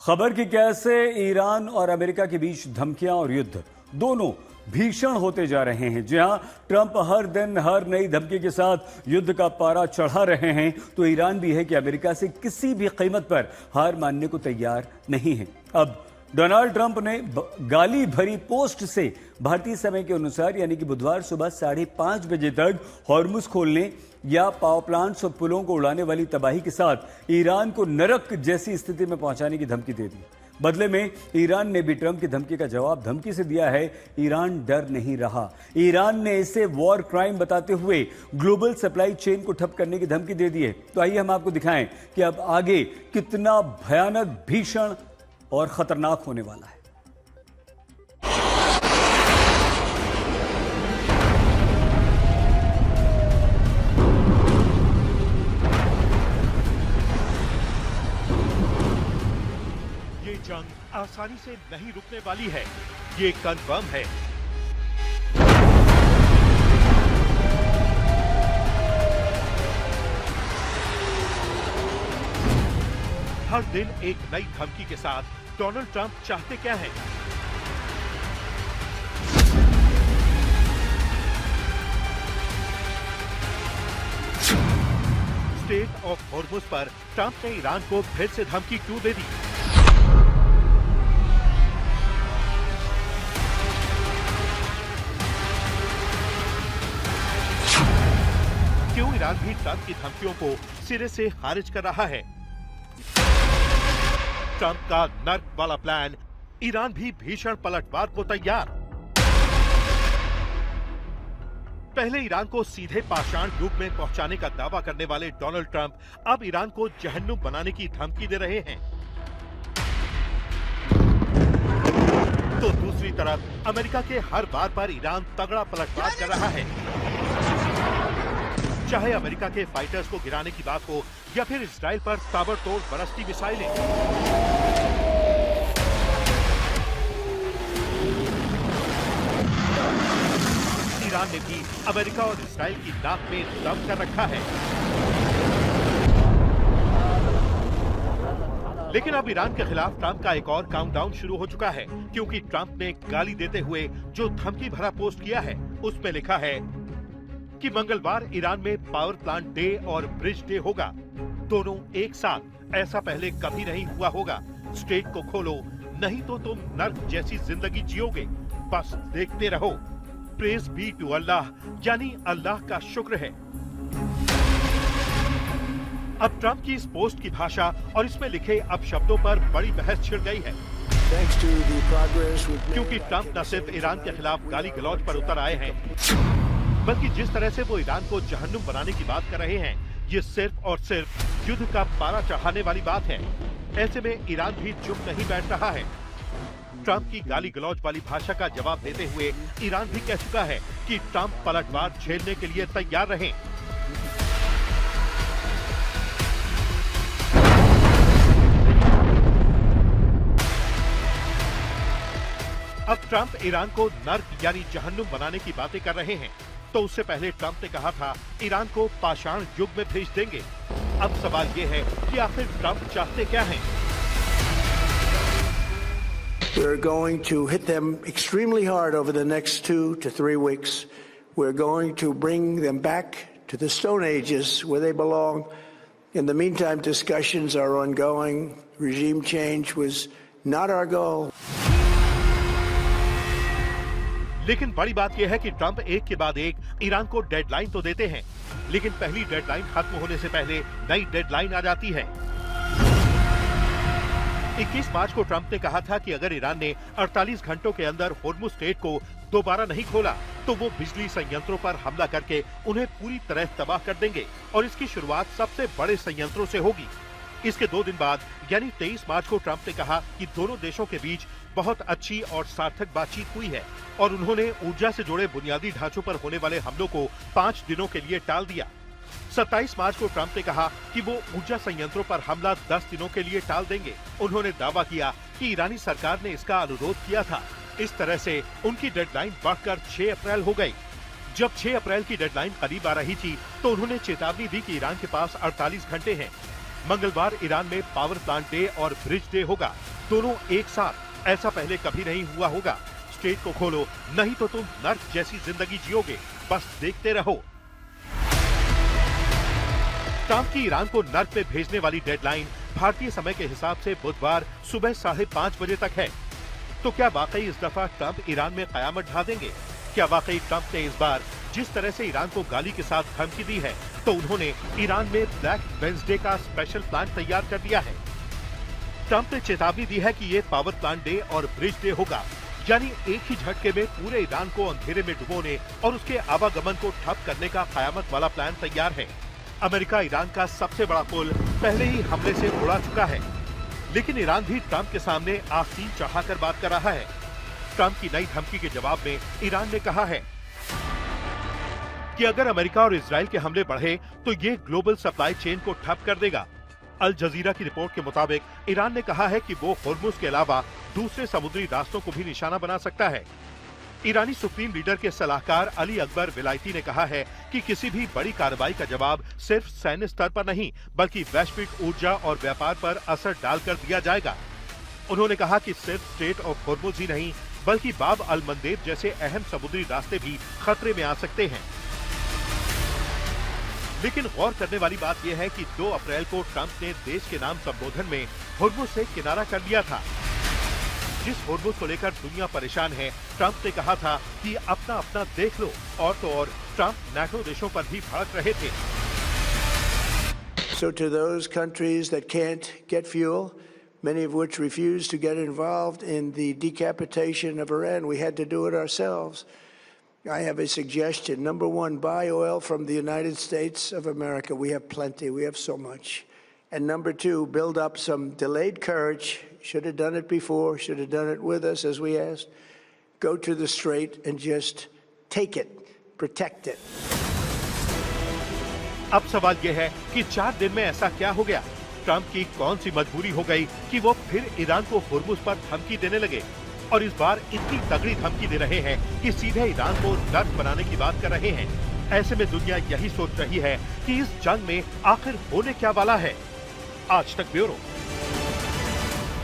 खबर की कैसे ईरान और अमेरिका के बीच धमकियां और युद्ध दोनों भीषण होते जा रहे हैं। जी हां, ट्रंप हर दिन हर नई धमकी के साथ युद्ध का पारा चढ़ा रहे हैं, तो ईरान भी है कि अमेरिका से किसी भी कीमत पर हार मानने को तैयार नहीं है। अब डोनाल्ड ट्रंप ने गाली भरी पोस्ट से भारतीय समय के अनुसार यानी कि बुधवार सुबह 5:30 बजे तक हॉर्मुज खोलने या पावर प्लांट्स और पुलों को उड़ाने वाली तबाही के साथ ईरान को नरक जैसी स्थिति में पहुंचाने की धमकी दे दी। बदले में ईरान ने भी ट्रंप की धमकी का जवाब धमकी से दिया है। ईरान डर नहीं रहा। ईरान ने इसे वॉर क्राइम बताते हुए ग्लोबल सप्लाई चेन को ठप करने की धमकी दे दी है। तो आइए हम आपको दिखाएं कि अब आगे कितना भयानक, भीषण और खतरनाक होने वाला है। ये जंग आसानी से नहीं रुकने वाली है, ये कंफर्म है। हर दिन एक नई धमकी के साथ डोनाल्ड ट्रंप चाहते क्या हैं? स्टेट ऑफ हॉर्मुज पर ट्रंप ने ईरान को फिर से धमकी क्यों दे दी? क्यों ईरान भी ट्रंप की धमकियों को सिरे से खारिज कर रहा है? ट्रंप का नर्क वाला प्लान, ईरान भी भीषण पलटवार को तैयार। पहले ईरान को सीधे पाषाण युग में पहुंचाने का दावा करने वाले डोनाल्ड ट्रंप अब ईरान को जहन्नुम बनाने की धमकी दे रहे हैं। तो दूसरी तरफ अमेरिका के हर बार पर ईरान तगड़ा पलटवार कर रहा है। चाहे अमेरिका के फाइटर्स को गिराने की बात हो या फिर इजराइल पर ताबड़तोड़ बरसती मिसाइलें। ईरान ने भी अमेरिका और इजराइल की नाक में दम कर रखा है। लेकिन अब ईरान के खिलाफ ट्रंप का एक और काउंटडाउन शुरू हो चुका है, क्योंकि ट्रंप ने गाली देते हुए जो धमकी भरा पोस्ट किया है उसमें लिखा है कि मंगलवार ईरान में पावर प्लांट डे और ब्रिज डे होगा, दोनों एक साथ। ऐसा पहले कभी नहीं हुआ होगा। स्टेट को खोलो, नहीं तो तुम नर्क जैसी जिंदगी जियोगे। बस देखते रहो। प्रेज बी टू अल्लाह, यानी अल्लाह का शुक्र है। अब ट्रंप की इस पोस्ट की भाषा और इसमें लिखे अब शब्दों पर बड़ी बहस छिड़ गई है, क्योंकि ट्रंप न सिर्फ ईरान के खिलाफ गाली गलौज पर उतर आए हैं, बल्कि जिस तरह से वो ईरान को जहन्नुम बनाने की बात कर रहे हैं, ये सिर्फ और सिर्फ युद्ध का पारा चढ़ाने वाली बात है। ऐसे में ईरान भी चुप नहीं बैठ रहा है। ट्रंप की गाली गलौज वाली भाषा का जवाब देते हुए ईरान भी कह चुका है कि ट्रंप पलटवार झेलने के लिए तैयार रहें। अब ट्रंप ईरान को नर्क यानी जहन्नुम बनाने की बातें कर रहे हैं, तो उससे पहले ट्रंप ने कहा था ईरान को पाषाण युग में भेज देंगे। अब सवाल ये है कि आखिर ट्रंप चाहते क्या हैं? We're going to hit them extremely hard over the next 2 to 3 weeks. We're going to bring them back to the Stone Ages where they belong. In the meantime, discussions are ongoing. Regime change was not our goal. लेकिन बड़ी बात यह है कि Trump एक के बाद एक ईरान को डेडलाइन तो देते हैं, लेकिन पहली डेडलाइन खत्म होने से पहले नई डेडलाइन आ जाती है। 21 मार्च को ट्रंप ने कहा था कि अगर ईरान ने 48 घंटों के अंदर हॉर्मुज स्ट्रेट को दोबारा नहीं खोला तो वो बिजली संयंत्रों पर हमला करके उन्हें पूरी तरह तबाह कर देंगे, और इसकी शुरुआत सबसे बड़े संयंत्रों से होगी। इसके 2 दिन बाद यानी 23 मार्च को ट्रंप ने कहा कि दोनों देशों के बीच बहुत अच्छी और सार्थक बातचीत हुई है, और उन्होंने ऊर्जा से जुड़े बुनियादी ढांचों पर होने वाले हमलों को 5 दिनों के लिए टाल दिया। 27 मार्च को ट्रंप ने कहा कि वो ऊर्जा संयंत्रों पर हमला 10 दिनों के लिए टाल देंगे। उन्होंने दावा किया कि ईरानी सरकार ने इसका अनुरोध किया था। इस तरह से उनकी डेडलाइन बढ़कर 6 अप्रैल हो गई। जब 6 अप्रैल की डेडलाइन करीब आ रही थी तो उन्होंने चेतावनी दी कि ईरान के पास 48 घंटे हैं। मंगलवार ईरान में पावर प्लांट डे और ब्रिज डे होगा। दोनों एक साथ, ऐसा पहले कभी नहीं हुआ होगा। स्ट्रेट को खोलो, नहीं तो तुम नर्क जैसी जिंदगी जियोगे। बस देखते रहो। ट्रंप की ईरान को नर्क में भेजने वाली डेडलाइन भारतीय समय के हिसाब से बुधवार सुबह 5:30 बजे तक है। तो क्या वाकई इस दफा ट्रंप ईरान में कयामत ढा देंगे? क्या वाकई ट्रंप ने इस बार जिस तरह से ईरान को गाली के साथ धमकी दी है, तो उन्होंने ईरान में ब्लैक वेडनेसडे का स्पेशल प्लान तैयार कर दिया है? ट्रंप ने चेतावनी दी है कि ये पावर प्लांट डे और ब्रिज डे होगा, यानी एक ही झटके में पूरे ईरान को अंधेरे में डुबोने और उसके आवागमन को ठप करने का कयामत वाला प्लान तैयार है। अमेरिका ईरान का सबसे बड़ा पुल पहले ही हमले से उड़ा चुका है, लेकिन ईरान भी ट्रंप के सामने आस्तीन चढ़ाकर बात कर रहा है। ट्रंप की नई धमकी के जवाब में ईरान ने कहा है कि अगर अमेरिका और इजराइल के हमले बढ़े तो ये ग्लोबल सप्लाई चेन को ठप कर देगा। अल जजीरा की रिपोर्ट के मुताबिक ईरान ने कहा है कि वो होर्मुज के अलावा दूसरे समुद्री रास्तों को भी निशाना बना सकता है। ईरानी सुप्रीम लीडर के सलाहकार अली अकबर विलायती ने कहा है कि किसी भी बड़ी कार्रवाई का जवाब सिर्फ सैन्य स्तर पर नहीं, बल्कि वैश्विक ऊर्जा और व्यापार पर असर डालकर दिया जाएगा। उन्होंने कहा कि सिर्फ स्ट्रेट ऑफ होर्मुज ही नहीं, बल्कि बाब अल मंदेब जैसे अहम समुद्री रास्ते भी खतरे में आ सकते हैं। लेकिन गौर करने वाली बात यह है कि 2 अप्रैल को ट्रंप ने देश के नाम संबोधन में होर्मुज से किनारा कर लिया था। जिस होर्मुज को लेकर दुनिया परेशान है, ट्रंप ने कहा था कि अपना अपना देख लो, और तो और ट्रंप नाटो देशों पर भी भड़क रहे थे। So to those countries that can't get fuel, many of which refused to get involved in the decapitation of Iran, we had to do it ourselves. I have a suggestion. Number one, buy oil from the United States of America. We have plenty. We have so much. And number two, build up some delayed courage. Should have done it before. Should have done it with us, as we asked. Go to the strait and just take it. Protect it. अब सवाल यह है कि 4 दिन में ऐसा क्या हो गया? ट्रंप की कौन सी मजबूरी हो गई कि वो फिर ईरान को होर्मुज पर धमकी देने लगे, और इस बार इतनी तगड़ी धमकी दे रहे हैं कि सीधे ईरान को नर्क बनाने की बात कर रहे हैं। ऐसे में दुनिया यही सोच रही है कि इस जंग में आखिर होने क्या वाला है। आज तक ब्यूरो।